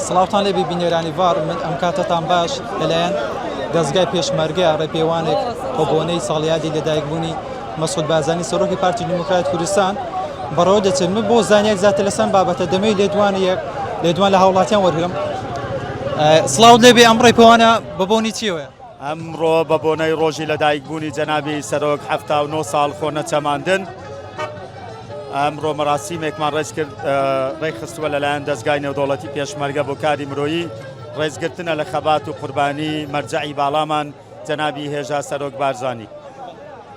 سڵاوتان لێ بینێرانی ڤار من ئەم کاتتان باش لەلایەن دەستگای پێشمەرگە ڕێپێوانێک کۆبوونەی ساڵیادی لەدایکبوونی مەسعود بارزانی سەرۆکی پارتی دیموکرات کوردستان بەڕەوە دەچێت من بۆ زانیار زیاتر لەسەر بابەتە دەمەی لێدوان لە هاوڵاتیان وەرگرم. سڵاوت لێبێ ئەم ڕێپێوانە بەبوونی چیوە؟ ئەمڕۆ بە بۆنەی ڕۆژی لەدایکبوونی جەنابی سەرۆک 79 ساڵ خۆنە چەماندن ئەمڕۆ مەراسیمێکمان ڕێز کرد ڕێکخستووە لەلایەن دەستگای نێودەوڵەتی پێشمەرگە بۆ کاری مرۆیی ڕێزگرتنە لە خەبات و قوربانی مەرجەعی باڵامان جەنابی هێژا سەرۆک بارزانی.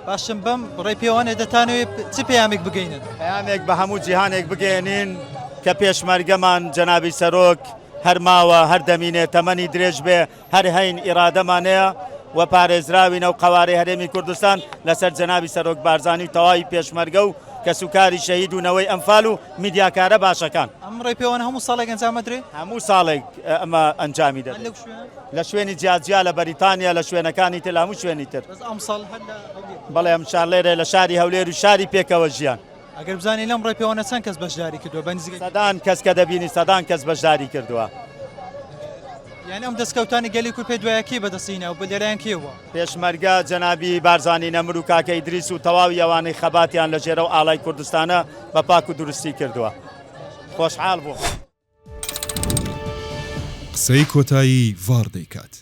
باشم بەم ڕێپێوانە دەتانەوێت چ پەیامێک بگەینن؟ پەیامێک بە هەموو جیهانێک بگەێنین کە پێشمەرگەمان جەنابی سەرۆک هەر ماوە هەر دەمینێت تەمەنی درێژ بێ هەر هەین ئیرادەمانەیە و پارێزراوینە و قەوارەی هەرێمی کوردستان لەسەر جەنابی سەرۆک بارزانی و تەواوی پێشمەرگە و کە سوکاری شەهید و نەوەی ئەمفال و میدیاکارە باشەکان. ئەم ڕێپێوانە هەموو ساڵێک ئەنجامەدرێ؟ هەموو ساڵێک ئەمە ئەنجامی دەدرێت لە شوێنی جیاجیا لە بەریتانیا لە شوێنەکانی تر هەموو شوێنی تر. بەڵێ ئەم شارلێرە لە شاری هەولێر و شاری پێکەوە ژیان. ئەگەر بزانین لەم ڕێپێوانە چەند کەس بەشداری کردووە؟ بەنزیک سەدان کەس کە دەبینی سەدان کەس بەشداری کردووە. یعنی ئەم دەستکەوتانی گەلی کوپێ دوایەکی بەدەستینە و بەلێرایان کێوە؟ پێشمەرگە جەنابی بارزانی نەمر و کاکە ئیدریس و تەواوی ئەوانەی خەباتیان لە ژێرە و ئاڵای کوردستانە بە پاک و دروستی کردووە. خۆشحاڵ بوو. قسەی کۆتایی ڤار دەیکات.